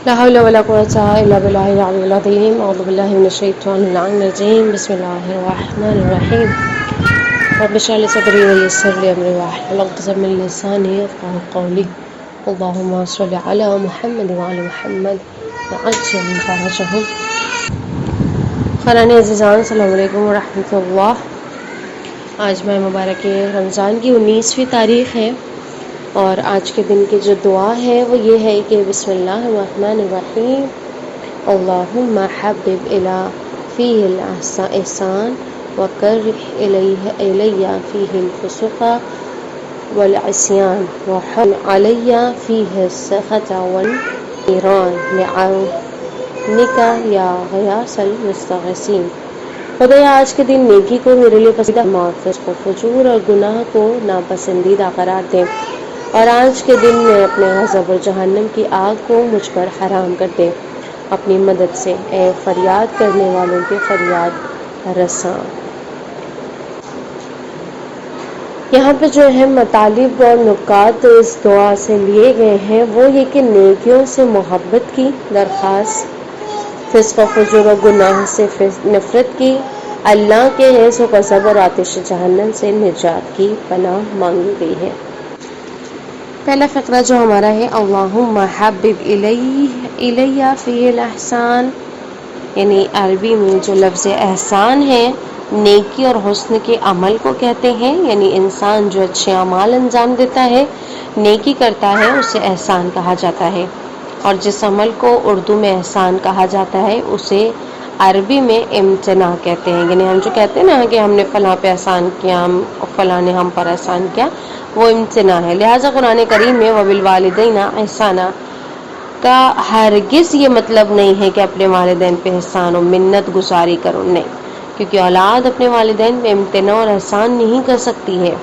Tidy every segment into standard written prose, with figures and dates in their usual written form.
لا حول ولا قوة إلا بالله العلي العظيم. أعوذ بالله من الشيطان اللعين الرجيم. بسم الله الرحمن الرحيم. رب اشرح لي صدري ويسر لي أمري واحلل عقدة من لساني يفقهوا قولي. اللهم صل على محمد وعلى محمد وعجل فرجهم. خران عزیزان، السلام علیکم ورحمۃ اللہ۔ آج ماہ مبارک رمضان کی 19ویں تاریخ ہے، اور آج کے دن کی جو دعا ہے وہ یہ ہے کہ بسم اللہ الرحمن الرحیم اللہم حبب الی فیہ الاحسان وکرہ الی فیہ الفسوق والعصیان وحرم علی فیہ السخط والنیران بعونک یا غیاث المستغیثین۔ خدایا آج کے دن نیکی کو میرے لیے پسندیدہ اور فسق و فجور اور گناہ کو ناپسندیدہ قرار دے، اور آج کے دن میں اپنے غضب اور جہنم کی آگ کو مجھ پر حرام کر دے اپنی مدد سے، اے فریاد کرنے والوں کے فریاد رساں۔ یہاں پہ جو ہے مطالب اور نکات اس دعا سے لیے گئے ہیں وہ یہ کہ نیکیوں سے محبت کی درخواست، فسق و فجور و گناہ سے نفرت کی، اللہ کے حیث و غضب اور آتش جہنم سے نجات کی پناہ مانگی گئی ہے۔ پہلا فقرہ جو ہمارا ہے اللہم حبب الی فیہ الاحسان، یعنی عربی میں جو لفظ احسان ہے نیکی اور حسن کے عمل کو کہتے ہیں، یعنی انسان جو اچھے اعمال انجام دیتا ہے، نیکی کرتا ہے، اسے احسان کہا جاتا ہے۔ اور جس عمل کو اردو میں احسان کہا جاتا ہے اسے عربی میں امتناع کہتے ہیں، یعنی ہم جو کہتے ہیں نا کہ ہم نے فلاں پہ احسان کیا، فلاں نے ہم پر احسان کیا، وہ امتناع ہے۔ لہٰذا قرآن کریم میں وبالوالدین احسانا کا ہرگز یہ مطلب نہیں ہے کہ اپنے والدین پہ احسان و منت گزاری کرو، نہیں، کیونکہ اولاد اپنے والدین پہ امتناع اور احسان نہیں کر سکتی ہے۔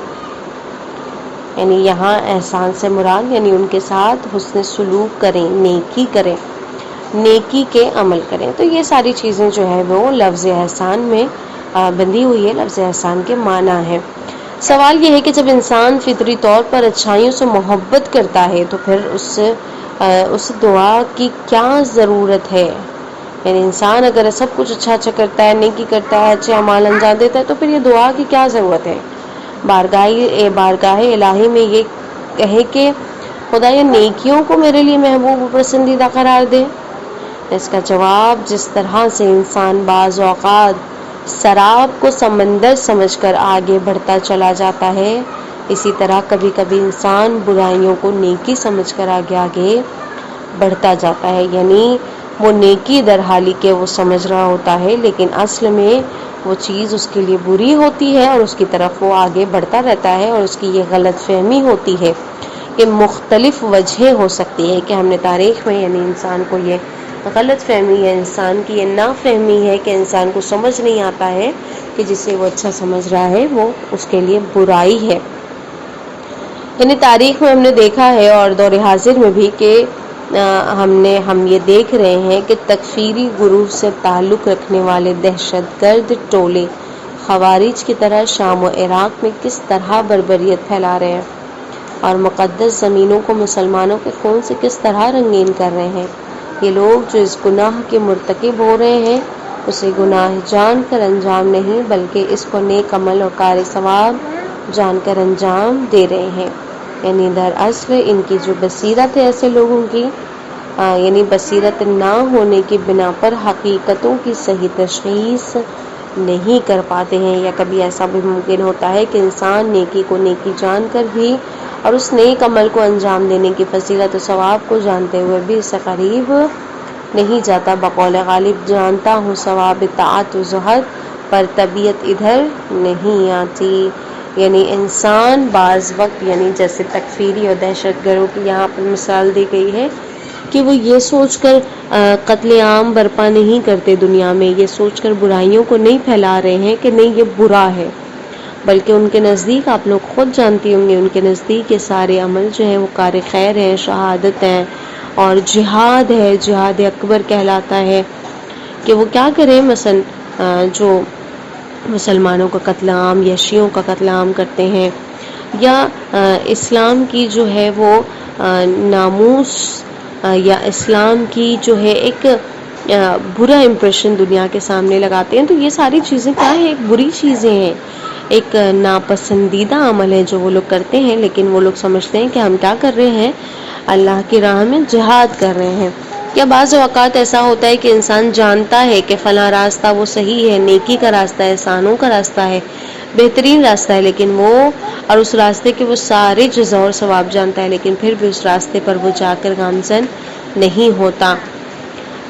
یعنی یہاں احسان سے مراد یعنی ان کے ساتھ حسن سلوک کریں، نیکی کریں، نیکی کے عمل کریں۔ تو یہ ساری چیزیں جو ہے وہ لفظ احسان میں بندھی ہوئی ہے، لفظ احسان کے معنی ہے۔ سوال یہ ہے کہ جب انسان فطری طور پر اچھائیوں سے محبت کرتا ہے تو پھر اس دعا کی کیا ضرورت ہے؟ یعنی انسان اگر سب کچھ اچھا کرتا ہے، نیکی کرتا ہے، اچھے اعمال انجام دیتا ہے، تو پھر یہ دعا کی کیا ضرورت ہے؟ بارگاہ الہی میں یہ کہے کہ خدا یہ نیکیوں کو میرے لیے محبوب و پسندیدہ قرار دے۔ اس کا جواب جس طرح سے انسان بعض اوقات سراب کو سمندر سمجھ کر آگے بڑھتا چلا جاتا ہے، اسی طرح کبھی کبھی انسان برائیوں کو نیکی سمجھ کر آگے بڑھتا جاتا ہے، یعنی وہ نیکی در حالی کہ وہ سمجھ رہا ہوتا ہے لیکن اصل میں وہ چیز اس کے لیے بری ہوتی ہے اور اس کی طرف وہ آگے بڑھتا رہتا ہے، اور اس کی یہ غلط فہمی ہوتی ہے کہ مختلف وجہیں ہو سکتی ہے کہ ہم نے تاریخ میں یعنی انسان کو یہ غلط فہمی ہے، انسان کی یہ نافہمی ہے کہ انسان کو سمجھ نہیں آتا ہے کہ جسے وہ اچھا سمجھ رہا ہے وہ اس کے لیے برائی ہے۔ یعنی تاریخ میں ہم نے دیکھا ہے اور دور حاضر میں بھی کہ ہم یہ دیکھ رہے ہیں کہ تکفیری گروہ سے تعلق رکھنے والے دہشت گرد ٹولے خوارج کی طرح شام و عراق میں کس طرح بربریت پھیلا رہے ہیں اور مقدس زمینوں کو مسلمانوں کے خون سے کس طرح رنگین کر رہے ہیں۔ یہ لوگ جو اس گناہ کے مرتکب ہو رہے ہیں اسے گناہ جان کر انجام نہیں بلکہ اس کو نیک عمل اور کار ثواب جان کر انجام دے رہے ہیں۔ یعنی دراصل ان کی جو بصیرت ہے ایسے لوگوں کی یعنی بصیرت نہ ہونے کی بنا پر حقیقتوں کی صحیح تشخیص نہیں کر پاتے ہیں، یا کبھی ایسا بھی ممکن ہوتا ہے کہ انسان نیکی کو نیکی جان کر بھی اور اس نیک عمل کو انجام دینے کی فضیلت و ثواب کو جانتے ہوئے بھی اس سے قریب نہیں جاتا۔ بقول غالب جانتا ہوں ثواب طاعت و زہد پر طبیعت ادھر نہیں آتی۔ یعنی انسان بعض وقت یعنی جیسے تکفیری اور دہشت گردوں کی یہاں پر مثال دی گئی ہے کہ وہ یہ سوچ کر قتل عام برپا نہیں کرتے دنیا میں، یہ سوچ کر برائیوں کو نہیں پھیلا رہے ہیں کہ نہیں یہ برا ہے، بلکہ ان کے نزدیک آپ لوگ خود جانتی ہوں گے ان کے نزدیک یہ سارے عمل جو ہیں وہ کار خیر ہیں، شہادت ہیں اور جہاد ہے، جہاد اکبر کہلاتا ہے کہ وہ کیا کریں، مثلا جو مسلمانوں کا قتل عام یا شیعوں کا قتل عام کرتے ہیں، یا اسلام کی جو ہے وہ ناموس یا اسلام کی جو ہے ایک برا امپریشن دنیا کے سامنے لگاتے ہیں. تو یہ ساری چیزیں کیا ہیں؟ ایک بری چیزیں ہیں، ایک ناپسندیدہ عمل ہے جو وہ لوگ کرتے ہیں. لیکن وہ لوگ سمجھتے ہیں کہ ہم کیا کر رہے ہیں؟ اللہ کی راہ میں جہاد کر رہے ہیں. یا بعض اوقات ایسا ہوتا ہے کہ انسان جانتا ہے کہ فلاں راستہ وہ صحیح ہے، نیکی کا راستہ ہے، احسانوں کا راستہ ہے، بہترین راستہ ہے، لیکن وہ اور اس راستے کے وہ سارے جزا اور ثواب جانتا ہے، لیکن پھر بھی اس راستے پر وہ جا کر گامزن نہیں ہوتا.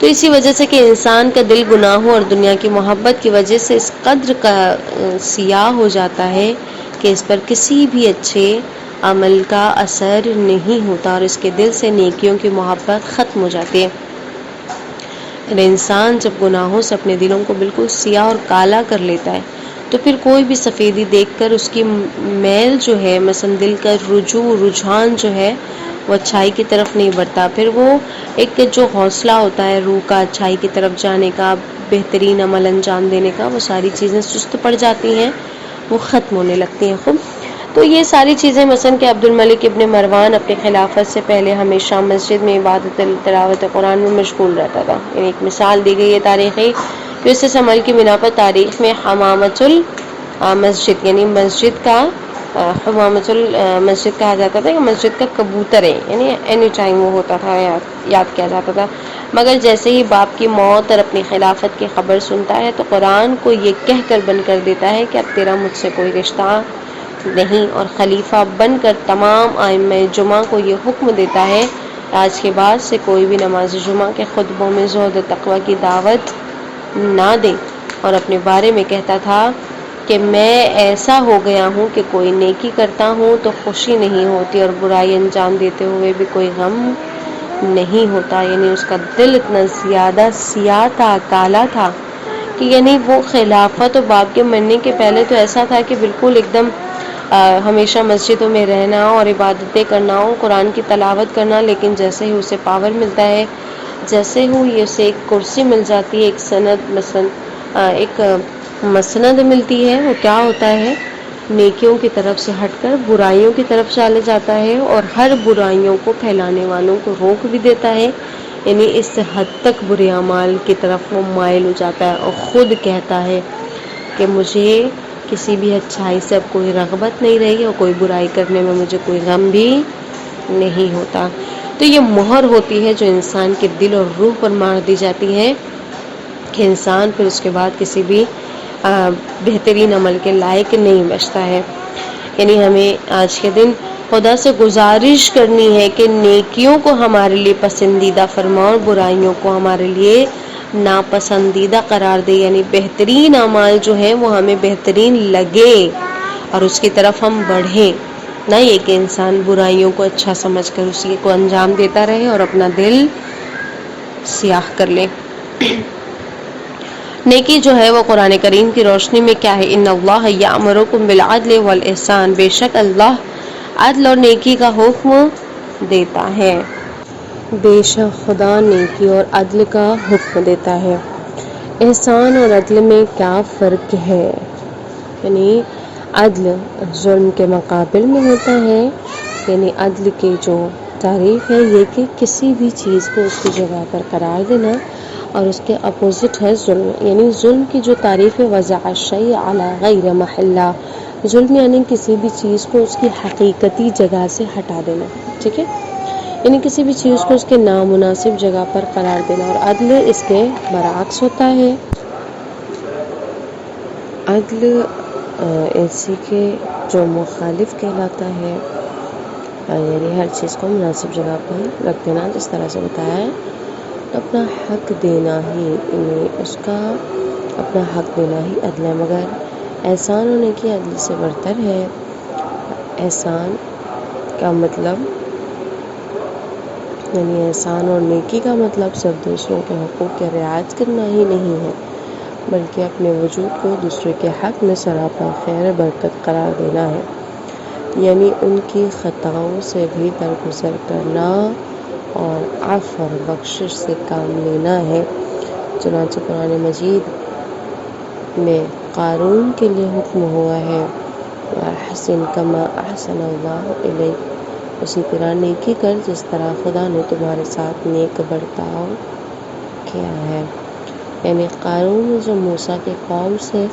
تو اسی وجہ سے کہ انسان کا دل گناہوں اور دنیا کی محبت کی وجہ سے اس قدر کا سیاہ ہو جاتا ہے کہ اس پر کسی بھی اچھے عمل کا اثر نہیں ہوتا اور اس کے دل سے نیکیوں کی محبت ختم ہو جاتی ہے. انسان جب گناہوں سے اپنے دلوں کو بالکل سیاہ اور کالا کر لیتا ہے تو پھر کوئی بھی سفیدی دیکھ کر اس کی میل جو ہے، مثلا دل کا رجحان جو ہے وہ اچھائی کی طرف نہیں بڑھتا. پھر وہ ایک جو حوصلہ ہوتا ہے روح کا اچھائی کی طرف جانے کا، بہترین عمل انجام دینے کا، وہ ساری چیزیں سست پڑ جاتی ہیں، وہ ختم ہونے لگتی ہیں خود. تو یہ ساری چیزیں مثلا کہ عبد الملک ابن مروان اپنے خلافت سے پہلے ہمیشہ مسجد میں عبادت تلاوت قرآن میں مشغول رہتا تھا. یعنی ایک مثال دی گئی ہے تاریخی کہ اس سے عمل کی بنا پر تاریخ میں حمامۃ المسجد یعنی مسجد کا حمامۃ المسجد کہا جاتا تھا کہ مسجد کا کبوتر ہے، یعنی اینی ٹائم وہ ہوتا تھا، یاد کیا جاتا تھا. مگر جیسے ہی باپ کی موت اور اپنی خلافت کی خبر سنتا ہے تو قرآن کو یہ کہہ کر بند کر دیتا ہے کہ اب تیرا مجھ سے کوئی رشتہ نہیں، اور خلیفہ بن کر تمام ائمہ جمعہ کو یہ حکم دیتا ہے آج کے بعد سے کوئی بھی نماز جمعہ کے خطبوں میں زہد و تقوی کی دعوت نہ دے. اور اپنے بارے میں کہتا تھا کہ میں ایسا ہو گیا ہوں کہ کوئی نیکی کرتا ہوں تو خوشی نہیں ہوتی اور برائی انجام دیتے ہوئے بھی کوئی غم نہیں ہوتا. یعنی اس کا دل اتنا زیادہ سیاہ تھا، کالا تھا کہ یعنی وہ خلافت و باپ کے مرنے کے پہلے تو ایسا تھا کہ بالکل ایک دم ہمیشہ مسجدوں میں رہنا اور عبادتیں کرنا اور قرآن کی تلاوت کرنا. لیکن جیسے ہی اسے پاور ملتا ہے، جیسے ہی اسے ایک کرسی مل جاتی ہے، ایک سند مثلا ایک مسند ملتی ہے، وہ کیا ہوتا ہے؟ نیکیوں کی طرف سے ہٹ کر برائیوں کی طرف چلے جاتا ہے اور ہر برائیوں کو پھیلانے والوں کو روک بھی دیتا ہے. یعنی اس حد تک برے اعمال کی طرف وہ مائل ہو جاتا ہے اور خود کہتا ہے کہ مجھے کسی بھی اچھائی سے اب کوئی رغبت نہیں رہی اور کوئی برائی کرنے میں مجھے کوئی غم بھی نہیں ہوتا. تو یہ مہر ہوتی ہے جو انسان کے دل اور روح پر مار دی جاتی ہے کہ انسان پھر اس کے بعد کسی بھی بہترین عمل کے لائق نہیں بچتا ہے. یعنی ہمیں آج کے دن خدا سے گزارش کرنی ہے کہ نیکیوں کو ہمارے لیے پسندیدہ فرما اور برائیوں کو ہمارے لیے ناپسندیدہ قرار دے. یعنی بہترین اعمال جو ہیں وہ ہمیں بہترین لگے اور اس کی طرف ہم بڑھیں، نہ یہ کہ انسان برائیوں کو اچھا سمجھ کر اسی کو انجام دیتا رہے اور اپنا دل سیاہ کر لے. نیکی جو ہے وہ قرآن کریم کی روشنی میں کیا ہے؟ ان اللہ یأمرکم بالعدل والاحسان، بے شک اللہ عدل اور نیکی کا حکم دیتا ہے. بے شک خدا نیکی اور عدل کا حکم دیتا ہے. احسان اور عدل میں کیا فرق ہے؟ یعنی عدل ظلم کے مقابل میں ہوتا ہے. یعنی عدل کی جو تعریف ہے یہ کہ کسی بھی چیز کو اس کی جگہ پر قرار دینا، اور اس کے اپوزٹ ہے ظلم. یعنی ظلم کی جو تعریف ہے وضع الشیء علی غیر محلہ، ظلم یعنی کسی بھی چیز کو اس کی حقیقتی جگہ سے ہٹا دینا. ٹھیک ہے، یعنی کسی بھی چیز کو اس کے نامناسب جگہ پر قرار دینا. اور عدل اس کے برعکس ہوتا ہے. عدل اسی کے جو مخالف کہلاتا ہے، یعنی ہر چیز کو مناسب جگہ پر رکھ دینا، جس طرح سے بتایا ہے. اپنا حق دینا ہی، یعنی اس کا اپنا حق دینا ہی عدل ہے. مگر احسان ہونے کی عدل سے برتر ہے. احسان کا مطلب یعنی احسان اور نیکی کا مطلب صرف دوسروں کے حقوق کی رعایت کرنا ہی نہیں ہے، بلکہ اپنے وجود کو دوسرے کے حق میں سراپا خیر برکت قرار دینا ہے. یعنی ان کی خطاؤں سے بھی درگزر کرنا اور عفو اور بخشش سے کام لینا ہے. چنانچہ قرآن مجید میں قارون کے لیے حکم ہوا ہے وَأَحْسِنْ كَمَا أَحْسَنَ اللَّهُ إِلَيْكَ، اسی طرح نیکی کر جس طرح خدا نے تمہارے ساتھ نیک برتاؤ کیا ہے۔ یعنی قارون جو موسیٰ کی قوم سے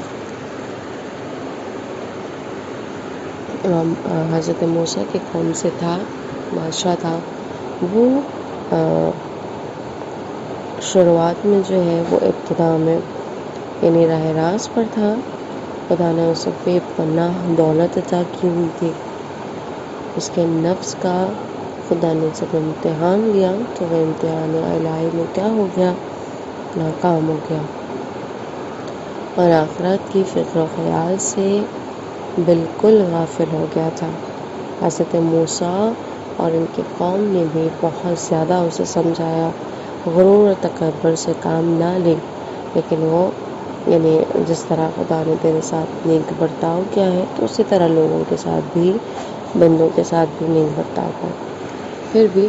حضرت موسیٰ کی قوم سے تھا، بادشاہ تھا، وہ شروعات میں جو ہے وہ ابتدا میں یعنی راہ راست پر تھا۔ خدا نے اسے بے پناہ دولت عطا کی ہوئی تھی۔ اس کے نفس کا خدا نے جب امتحان لیا تو وہ امتحان الہی میں کیا ہو گیا؟ ناکام ہو گیا، اور آخرت کی فکر و خیال سے بالکل غافل ہو گیا تھا۔ حضرت موسیٰ اور ان کی قوم نے بھی بہت زیادہ اسے سمجھایا، غرور اور تکبر سے کام نہ لے، لیکن وہ یعنی جس طرح خدا نے تیرے ساتھ نیک برتاؤ کیا ہے تو اسی طرح لوگوں کے ساتھ بھی، بندوں کے ساتھ بھی نیک برتاؤ کر۔ پھر بھی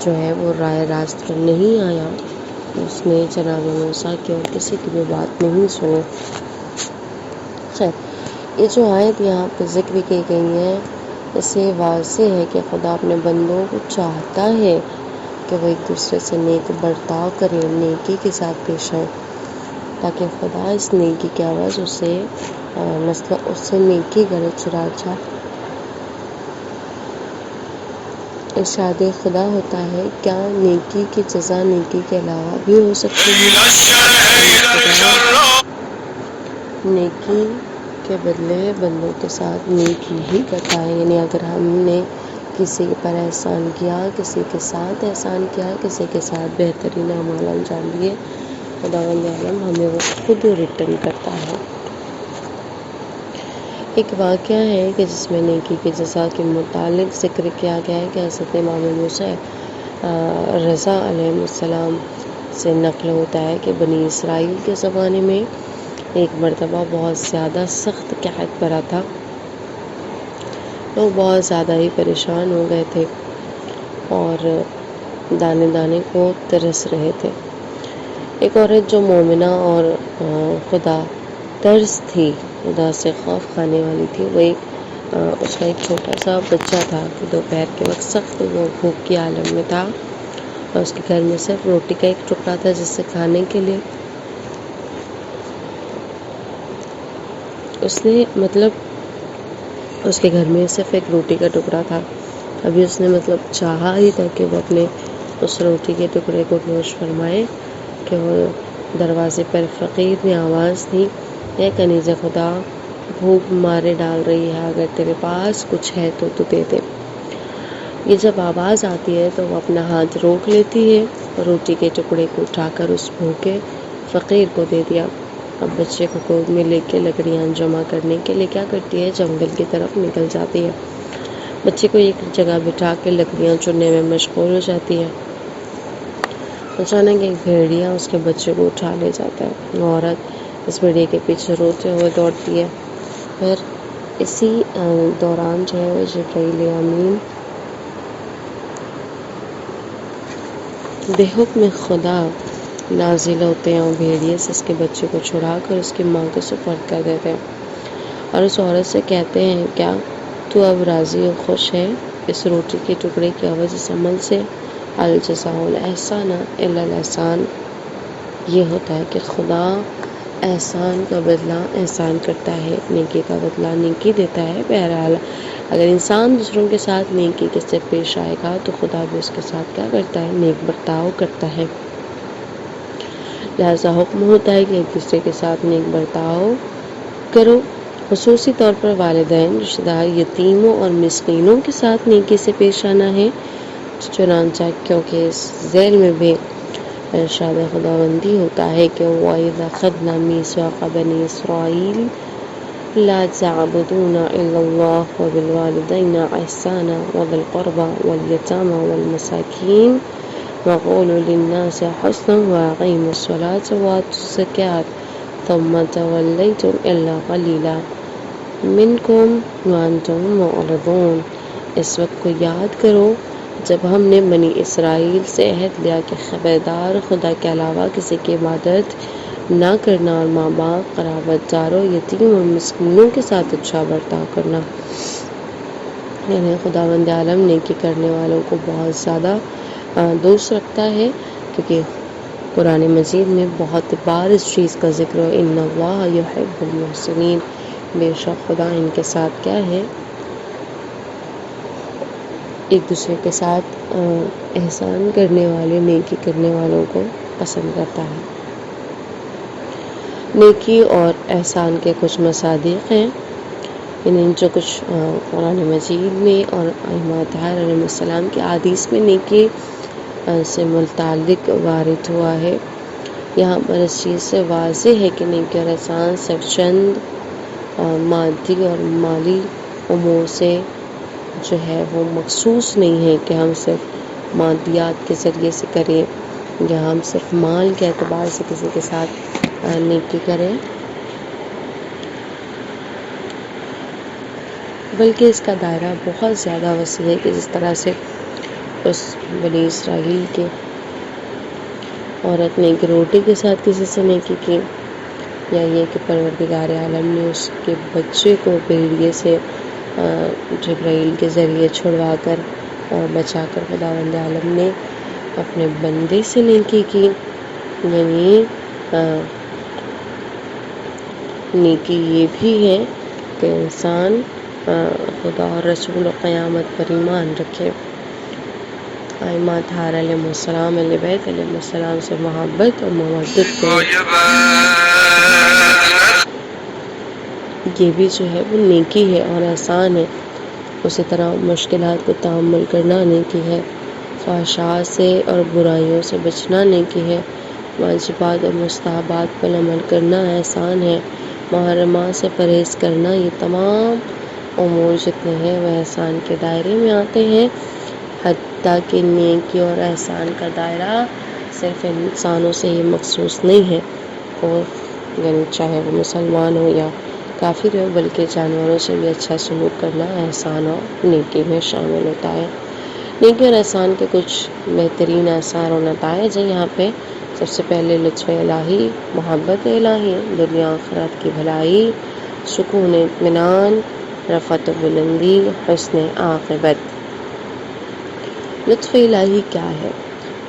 جو ہے وہ راہ راست پر نہیں آیا، اس نے جناب موسیٰ کی اور کسی کی بھی بات نہیں سنی۔ خیر، یہ جو آیت یہاں پہ ذکر کی گئی ہے، اس سے واضح ہے کہ خدا اپنے بندوں کو چاہتا ہے کہ وہ ایک دوسرے سے نیک برتاؤ کریں، نیکی کے ساتھ پیش آئیں، تاکہ خدا اس نیکی کے عوض اسے مثلا اس سے نیکی کرے۔ چنانچہ ارشاد خدا ہوتا ہے، کیا نیکی کی جزا نیکی کے علاوہ بھی ہو سکتی ہے؟ نیکی کے بدلے بندوں کے ساتھ نیکی ہی کرتا ہے۔ یعنی اگر ہم نے کسی پر احسان کیا، کسی کے ساتھ احسان کیا، کسی کے ساتھ بہترین اعمال انجام دیے، خداوند عالم ہمیں وہ خود ریٹرن کرتا ہے۔ ایک واقعہ ہے کہ جس میں نیکی کی جزا کے متعلق ذکر کیا گیا ہے کہ حضرت امام موسیٰ رضا علیہ السلام سے نقل ہوتا ہے کہ بنی اسرائیل کے زمانے میں ایک مرتبہ بہت زیادہ سخت قحط پڑا تھا، لوگ بہت زیادہ ہی پریشان ہو گئے تھے اور دانے دانے کو ترس رہے تھے۔ ایک عورت جو مومنہ اور خدا ترس تھی، خدا سے خوف کھانے والی تھی، وہ اس کا ایک چھوٹا سا بچہ تھا کہ دوپہر کے وقت سخت وہ بھوک کی عالم میں تھا، اور اس کے گھر میں صرف روٹی کا ایک ٹکڑا تھا جس سے کھانے کے لیے اس نے اس کے گھر میں صرف ایک روٹی کا ٹکڑا تھا۔ ابھی اس نے چاہا ہی تھا کہ وہ اپنے اس روٹی کے ٹکڑے کو نوش فرمائے کہ وہ دروازے پر فقیر نے آواز دی، اے کنیز خدا، بھوک مارے ڈال رہی ہے، اگر تیرے پاس کچھ ہے تو دے دے۔ یہ جب آواز آتی ہے تو وہ اپنا ہاتھ روک لیتی ہے، روٹی کے ٹکڑے کو اٹھا کر اس بھوکے فقیر کو دے دیا۔ اب بچے کو گود میں لے کے لکڑیاں جمع کرنے کے لیے کیا کرتی ہے؟ جنگل کی طرف نکل جاتی ہے۔ بچے کو ایک جگہ بٹھا کے لکڑیاں چننے میں مشغول ہو جاتی ہے۔ اچانک ایک بھیڑیا اس کے بچے کو اٹھا لے جاتا ہے۔ عورت اس بھیڑیے کے پیچھے روتے ہوئے دوڑتی ہے۔ پھر اسی دوران جو ہے جبرائیل امین بے حکم خدا نازل ہوتے ہیں اور بھیڑیے سے اس کے بچے کو چھڑا کر اس کی ماں کو سپرد کر دیتے ہیں، اور اس عورت سے کہتے ہیں، کیا تو اب راضی و خوش ہے اس روٹی کے ٹکڑے کے عوض اس عمل سے؟ الجزاء الاحسان الا الاحسان، یہ ہوتا ہے کہ خدا احسان کا بدلہ احسان کرتا ہے، نیکی کا بدلہ نیکی دیتا ہے۔ بہرحال اگر انسان دوسروں کے ساتھ نیکی کے سے پیش آئے گا تو خدا بھی اس کے ساتھ کیا کرتا ہے؟ نیک برتاؤ کرتا ہے۔ لہذا حکم ہوتا ہے کہ ایک دوسرے کے ساتھ نیک برتاؤ کرو، خصوصی طور پر والدین، رشتہ دار، یتیموں اور مسکینوں کے ساتھ نیکی سے پیش آنا ہے۔ چنانچہ کیونکہ اس ذیل میں بھی ارشاد خداوندی ہوتا ہے کہ وَإِذَا أَخَذْنَا مِيثَاقَ بَنِي إِسْرَائِيلَ لَا تَعْبُدُونَ إِلَّا اللَّهَ وَبِالْوَالِدَيْنِ إِحْسَانًا وَذِي الْقُرْبَى وَالْيَتَامَى وَالْمَسَاكِينِ وَقُولُوا لِلنَّاسِ حُسْنًا وَأَقِيمُوا الصَّلَاةَ وَآتُوا الزَّكَاةَ ثُمَّ تَوَلَّيْتُمْ إِلَّا قَلِيلًا مِنْكُمْ وَأَنْتُمْ مُعْرِضُونَ۔ اس وقت کو یاد کرو جب ہم نے بنی اسرائیل سے عہد لیا کہ خبردار خدا کے علاوہ کسی کی عبادت نہ کرنا، اور ماں باپ، قرابت داروں، یتیم اور مسکینوں کے ساتھ اچھا برتاؤ کرنا۔ یعنی خداوند عالم نیکی کرنے والوں کو بہت زیادہ دوست رکھتا ہے، کیونکہ قرآن مجید میں بہت بار اس چیز کا ذکر ہے، ان اللہ یحب المحسنین، بے شک خدا ان کے ساتھ کیا ہے، ایک دوسرے کے ساتھ احسان کرنے والے، نیکی کرنے والوں کو پسند کرتا ہے۔ نیکی اور احسان کے کچھ مصادیق ہیں، یعنی جو کچھ قرآن مجید میں اور ائمہ طاہرہ علیہ السلام کی احادیث میں نیکی سے متعلق وارد ہوا ہے، یہاں پر اس چیز سے واضح ہے کہ نیکی اور احسان صرف چند مادی اور مالی امور سے جو ہے وہ مخصوص نہیں ہے کہ ہم صرف مادیات کے ذریعے سے کریں یا ہم صرف مال کے اعتبار سے کسی کے ساتھ نیکی کریں، بلکہ اس کا دائرہ بہت زیادہ وسیع ہے کہ جس طرح سے اس بنی اسرائیل کے عورت نے ایک روٹی کے ساتھ کسی سے نیکی کی، یا یہ کہ پروردگار عالم نے اس کے بچے کو بھیڑیے سے جبرائیل کے ذریعے چھڑوا کر اور بچا کر خداوند عالم نے اپنے بندے سے نیکی کی، یعنی نیکی یہ بھی ہے کہ انسان خدا اور رسول و قیامت پر ایمان رکھے، ائمہ طاہرہ علیہ السلام، اہل بیت علیہ السلام سے محبت اور مودت کرے، یہ بھی جو ہے وہ نیکی ہے اور احسان ہے۔ اسی طرح مشکلات کو تحمل کرنا نیکی ہے، فحشاء سے اور برائیوں سے بچنا نیکی ہے، واجبات اور مستحبات پر عمل کرنا احسان ہے، محرمات سے پرہیز کرنا، یہ تمام امور جتنے ہیں وہ احسان کے دائرے میں آتے ہیں، حتیٰ کہ نیکی اور احسان کا دائرہ صرف انسانوں سے ہی مخصوص نہیں ہے، اور یعنی چاہے وہ مسلمان ہو یا کافر ہو، بلکہ جانوروں سے بھی اچھا سلوک کرنا احسان اور نیکی میں شامل ہوتا ہے۔ نیکی اور احسان کے کچھ بہترین آثار و نتائج ہیں یہاں پہ۔ سب سے پہلے لطف الہی، محبت الہی، دنیا آخرت کی بھلائی، سکون اطمینان، رفعت و بلندی، حسن عاقبت۔ لطف الہی کیا ہے؟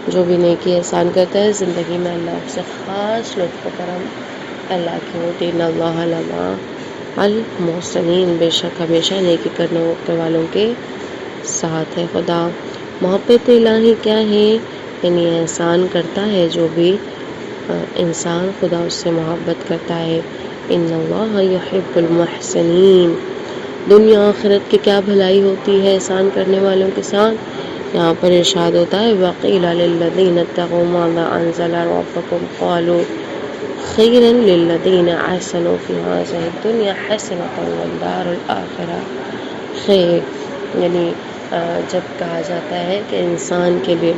جو بھی نیکی احسان کرتا ہے زندگی میں اللہ سے خاص لطف و کرم اللہ کی ہوتی، ان اللہ لمع المحسنین، بے شک ہمیشہ نیکی کرنے والوں کے ساتھ ہے خدا۔ محبت الہی کیا ہے؟ یعنی احسان کرتا ہے جو بھی انسان، خدا اس سے محبت کرتا ہے، ان اللہ یحب المحسنین۔ دنیا آخرت کی کیا بھلائی ہوتی ہے احسان کرنے والوں کے ساتھ؟ یہاں پر ارشاد ہوتا ہے وَقِيلَ لِلَّذِينَ اتَّقَوْا مَاذَا أَنزَلَ رَبُّكُمْ قَالُوا خَيْرًا لِلَّذِينَ أَحْسَنُوا فِي هَٰذِهِ الدُّنْيَا حَسَنَةٌ وَالدَّارُ الْآخِرَةُ خَيْرٌ، یعنی جب کہا جاتا ہے کہ انسان کے لیے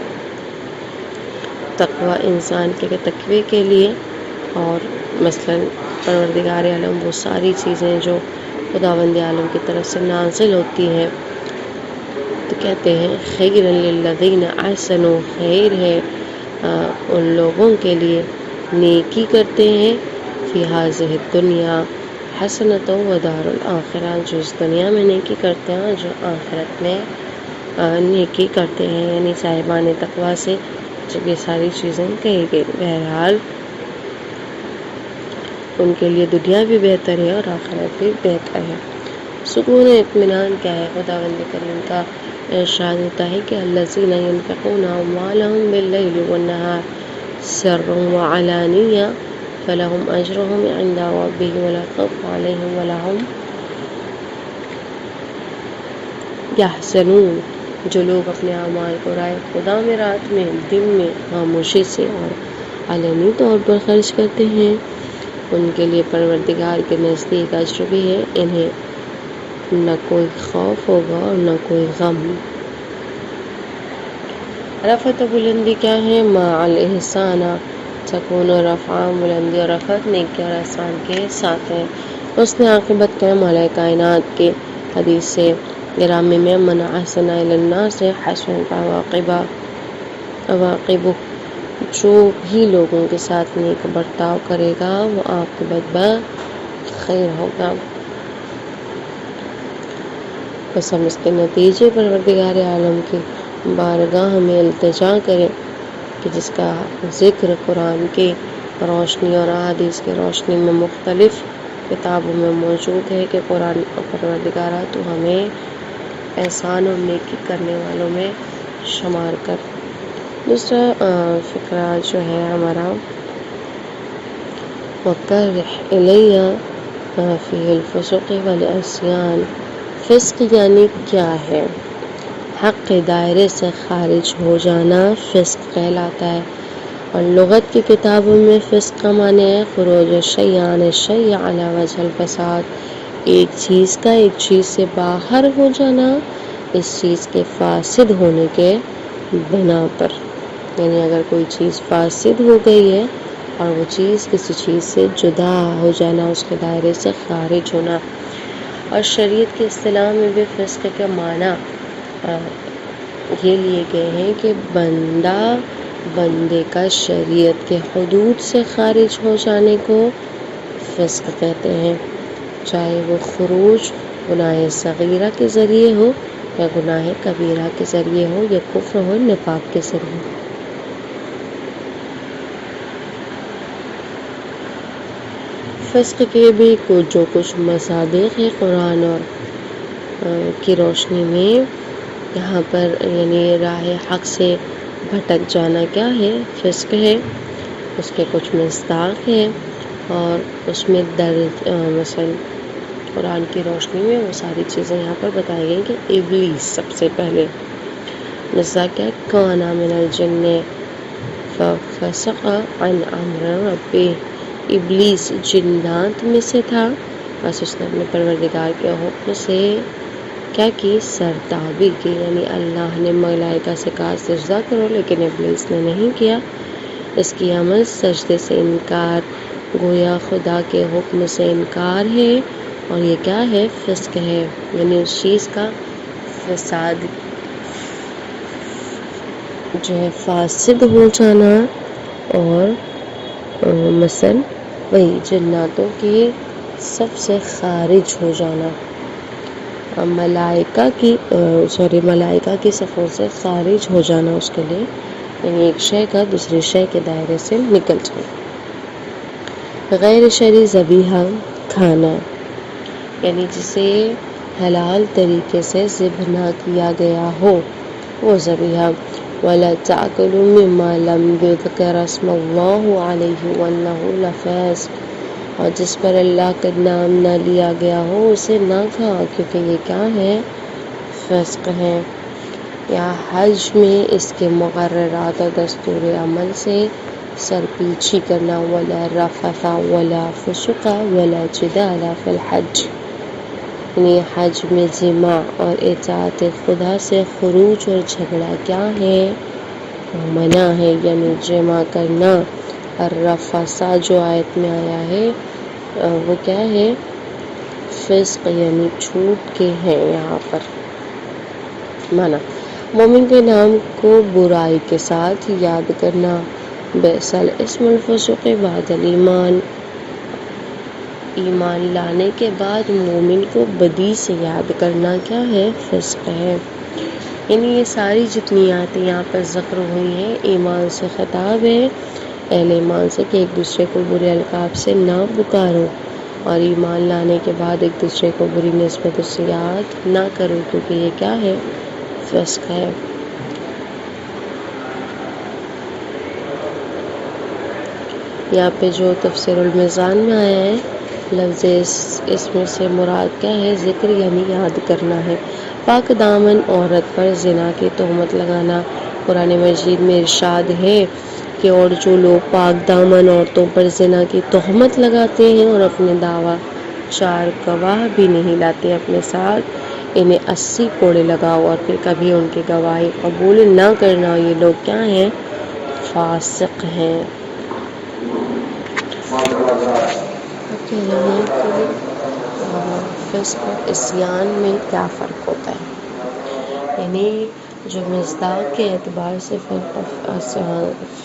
تقوی، انسان کے تقوی کے لیے، اور مثلاً پروردگار عالم وہ ساری چیزیں جو خداوند عالم کی طرف سے نازل ہوتی ہیں، تو کہتے ہیں خیرا للذین احسنوا، خیر ہے ان لوگوں کے لیے نیکی کرتے ہیں، فی ہذہ الدنیا حسنۃ ودار الآخرہ، جو اس دنیا میں نیکی کرتے ہیں، جو آخرت میں نیکی کرتے ہیں، یعنی صاحبان تقوی سے جب یہ ساری چیزیں کہی گئی، بہرحال ان کے لیے دنیا بھی بہتر ہے اور آخرت بھی بہتر ہے۔ سکون اطمینان کیا ہے؟ خداوند کریم کا ارشاد ہوتا ہے کہ الذین ينفقون اموالهم باللیل والنہار سرا وعلانیہ فلہم اجرہم عند ربہم ولا خوف علیہم ولا ہم یحزنون، جو لوگ اپنے اعمال کو رائے خدا میں رات میں، دن میں خاموشی سے اور علنی طور پر خرچ کرتے ہیں، ان کے لیے پروردگار کے نزدیک اجر بھی ہے، انہیں نہ کوئی خوف ہوگا اور نہ کوئی غم۔ رفعت و بلندی کیا ہے؟ مع الاحسان تکون رفعہ، بلندی اور رفعت نیکی اور احسان کے ساتھ ہے۔ حسن عاقبت کیا ہے؟ مولا کائنات کے حدیث سے گرامی میں من احسن الی الناس حسنت عواقبہ، جو بھی لوگوں کے ساتھ نیک برتاؤ کرے گا وہ عاقبت بخیر ہوگا۔ بس ہم اس کے نتیجے پروردگار عالم کی بارگاہ میں التجا کریں کہ جس کا ذکر قرآن کی روشنی اور احادیث کی روشنی میں مختلف کتابوں میں موجود ہے کہ قرآن پروردگارہ تو ہمیں احسان اور نیکی کرنے والوں میں شمار کر۔ دوسرا فقرہ جو ہے ہمارا وَكَرِّحْ إِلَيَّ فِي الْفُسُوقِ وَالْعِصْيَانِ۔ فسق یعنی کیا ہے؟ حق کے دائرے سے خارج ہو جانا فسق کہلاتا ہے، اور لغت کی کتابوں میں فسق کا معنی ہے خروج الشیء عن الشیء علی وجہ الفساد، ایک چیز کا ایک چیز سے باہر ہو جانا اس چیز کے فاسد ہونے کے بنا پر، یعنی اگر کوئی چیز فاسد ہو گئی ہے اور وہ چیز کسی چیز سے جدا ہو جانا، اس کے دائرے سے خارج ہونا۔ اور شریعت کی اصطلاح میں بھی فسق کا معنی یہ لیے گئے ہیں کہ بندے کا شریعت کے حدود سے خارج ہو جانے کو فسق کہتے ہیں، چاہے وہ خروج گناہ صغیرہ کے ذریعے ہو یا گناہ کبیرہ کے ذریعے ہو یا کفر ہو نفاق کے ذریعے۔ فسق کے بھی جو کچھ مصادیق ہیں قرآن اور کی روشنی میں، یہاں پر یعنی راہ حق سے بھٹک جانا کیا ہے؟ فسق ہے۔ اس کے کچھ مصداق ہیں اور اس میں مثلا قرآن کی روشنی میں وہ ساری چیزیں یہاں پر بتائی گئی کہ ابلیس سب سے پہلے مصداق کیا ہے؟ کان من الجن ففسق عن امر ربہ، ابلیس جنات میں سے تھا، بس اس نے اپنے پروردگار کے حکم سے کیا کی؟ سرتابی کی، یعنی اللہ نے ملائکہ سے کہا سجدہ کرو لیکن ابلیس نے نہیں کیا۔ اس کی عمل سجدے سے انکار، گویا خدا کے حکم سے انکار ہے، اور یہ کیا ہے؟ فسق ہے، یعنی اس چیز کا فساد جو ہے فاسد ہو جانا، اور مثلا وہی جناتوں کی سب سے خارج ہو جانا، ملائکہ کی صفوں سے خارج ہو جانا اس کے لیے، یعنی ایک شے کا دوسرے شے کے دائرے سے نکل جانا۔ غیر شرعی ذبیحہ کھانا، یعنی جسے حلال طریقے سے ذبح نہ کیا گیا ہو وہ ذبیحہ۔ وَلَا تَأْكُلُوا مِمَّا لَمْ يُذْكَرَ اسْمُ اللَّهِ عَلَيْهِ وَإِنَّهُ لَفِسْقٌ، اور جس پر اللہ کا نام نہ لیا گیا ہو اسے نہ کھاؤ کیونکہ یہ کیا ہے؟ فسق ہے۔ یا حج میں اس کے مقررات اور دستور عمل سے سرپیچی کرنا، وَلَا رَفَثَ وَلَا فُسُوقَ وَلَا جِدَالَ فِي الْحَجِّ، یعنی حج میں جماع اور اطاعت خدا سے خروج اور جھگڑا کیا ہے؟ منع ہے، یعنی جماع کرنا۔ الرفث جو آیت میں آیا ہے وہ کیا ہے؟ فسق، یعنی چھوٹ کے ہیں یہاں پر منع۔ مومن کے نام کو برائی کے ساتھ یاد کرنا، بئس الاسم الفسوق بعد الایمان، ایمان لانے کے بعد مومن کو بدی سے یاد کرنا کیا ہے؟ فسق ہے۔ یعنی یہ ساری جتنی آیتیں یہاں پر ذکر ہوئی ہیں ایمان سے خطاب ہے، اہل ایمان سے کہ ایک دوسرے کو برے القاب سے نہ پکارو، اور ایمان لانے کے بعد ایک دوسرے کو بری نسبت سے یاد نہ کرو کیونکہ یہ کیا ہے؟ فسق ہے۔ یہاں پہ جو تفسیر المیزان میں آیا ہے لفظ اس میں سے مراد کیا ہے؟ ذکر یعنی یاد کرنا ہے۔ پاک دامن عورت پر زنا کی تہمت لگانا، قرآن مجید میں ارشاد ہے کہ اور جو لوگ پاک دامن عورتوں پر زنا کی تہمت لگاتے ہیں اور اپنے دعویٰ 4 گواہ بھی نہیں لاتے اپنے ساتھ، انہیں 80 کوڑے لگاؤ اور پھر کبھی ان کی گواہی قبول نہ کرنا، یہ لوگ کیا ہیں؟ فاسق ہیں۔ فسق اور عصیان میں کیا فرق ہوتا ہے؟ یعنی جو مصداق کے اعتبار سے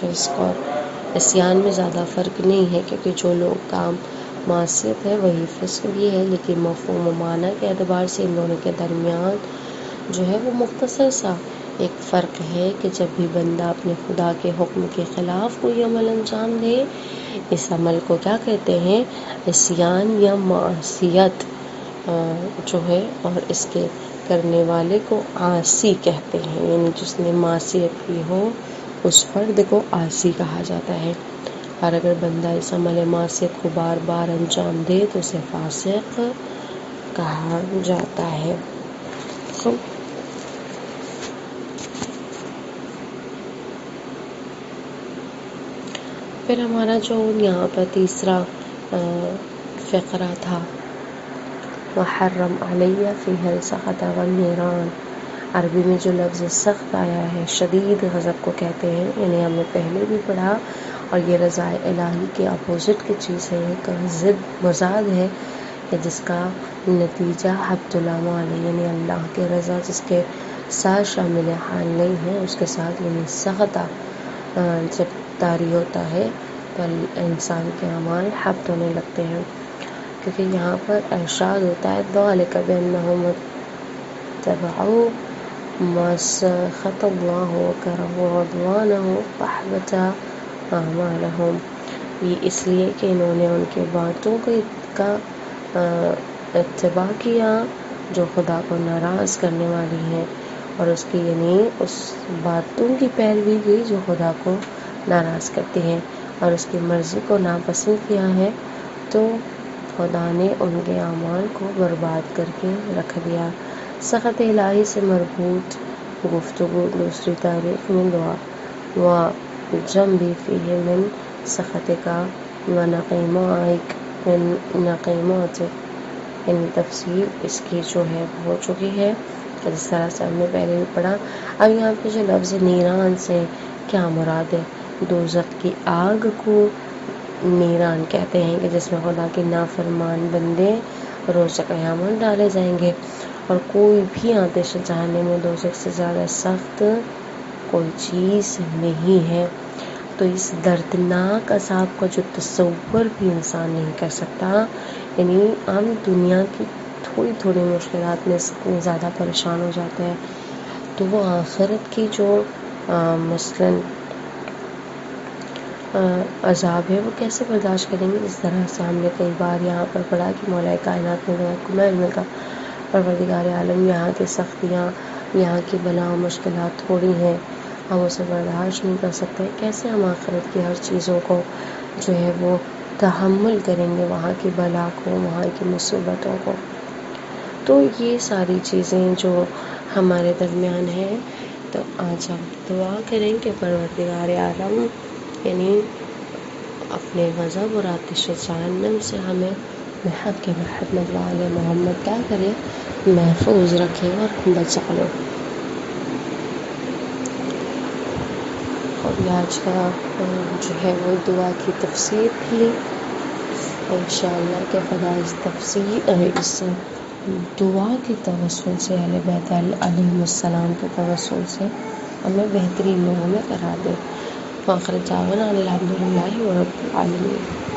فسق اور عصیان میں زیادہ فرق نہیں ہے، کیونکہ جو لوگ کام معصیت ہے وہی فسق بھی ہے، لیکن مفہوم و معنی کے اعتبار سے ان دونوں کے درمیان جو ہے وہ مختصر سا ایک فرق ہے کہ جب بھی بندہ اپنے خدا کے حکم کے خلاف کوئی عمل انجام دے، اس عمل کو کیا کہتے ہیں؟ عصیان یا معصیت جو ہے، اور اس کے کرنے والے کو عاصی کہتے ہیں، یعنی جس نے معصیت کی ہو اس فرد کو عاصی کہا جاتا ہے، اور اگر بندہ اس عمل معصیت کو بار بار انجام دے تو اسے فاسق کہا جاتا ہے۔ پھر ہمارا جو یہاں پر تیسرا فقرہ تھا، وحرم علیہ فیہ السخط والنیران، عربی میں جو لفظ سخت آیا ہے شدید غضب کو کہتے ہیں، یعنی ہم نے پہلے بھی پڑھا، اور یہ رضا الہی کے اپوزٹ کی چیز ہے، ایک ضد مضاد ہے کہ جس کا نتیجہ حبط الاعمال ہے، یعنی اللہ کے رضا جس کے ساتھ شامل حال نہیں ہے اس کے ساتھ یعنی سخط جب طاری ہوتا ہے تو انسان کے اعمال حبط ہونے لگتے ہیں، کیونکہ یہاں پر ارشاد ہوتا ہے ذَلِكَ بِأَنَّهُمُ اتَّبَعُوا مَا سَخَطَ اللَّهُ وَكَرَهُوا رِضْوَانَهُ فَأَحْبَطَ أَعْمَالَهُم، یہ اس لیے کہ انہوں نے ان کے باتوں کا اتباع کیا جو خدا کو ناراض کرنے والی ہیں، اور اس کی یعنی اس باتوں کی پیروی کی جو خدا کو ناراض کرتی ہیں، اور اس کی مرضی کو ناپسند کیا ہے تو خدا نے ان کے اعمال کو برباد کر کے رکھ دیا۔ سخط الہی سے مربوط گفتگو دوسری تاریخ میں دعا و جنبی فیہ من سخط کا و نقیمائک من نقیماتک، یعنی تفصیل اس کی جو ہے ہو چکی ہے، جس طرح سے ہم نے پہلے بھی پڑھا۔ اب یہاں پہ جو لفظ نیران سے کیا مراد ہے؟ دوزخ کی آگ کو نیران کہتے ہیں کہ جس میں خدا کے نافرمان بندے روز قیامت ڈالے جائیں گے، اور کوئی بھی آتش جہنم میں دوزخ سے زیادہ سخت کوئی چیز نہیں ہے۔ تو اس دردناک عذاب کا جو تصور بھی انسان نہیں کر سکتا، یعنی ہم دنیا کی تھوڑی تھوڑی مشکلات میں اتنے زیادہ پریشان ہو جاتے ہیں، تو وہ آخرت کی جو مثلاً عذاب ہے وہ کیسے برداشت کریں گے؟ اس طرح سے ہم نے کئی بار یہاں پر پڑھا کہ مولا کائنات نے کہا پروردگار عالم، یہاں کی سختیاں، یہاں کی بلا و مشکلات تھوڑی ہیں، ہم اسے برداشت نہیں کر سکتے، کیسے ہم آخرت کی ہر چیزوں کو جو ہے وہ تحمل کریں گے، وہاں کی بلا کو، وہاں کی مصیبتوں کو۔ تو یہ ساری چیزیں جو ہمارے درمیان ہیں، تو آج ہم دعا کریں کہ پروردگار عالم یعنی اپنے غضب اور آتش جہنم سے ہمیں بحق کے محمد وآل محمد کیا کرے، محفوظ رکھے اور بچا لو۔ اور آج کا جو ہے وہ دعا کی تفسیر تھی، انشاءاللہ کہ خدا اس دعا کی توسل سے اہل بیت علیہم السلام کے توسل سے ہمیں بہترین لوگوں میں قرار دے۔ وآخر دعوانا الحمدللہ رب العالمین۔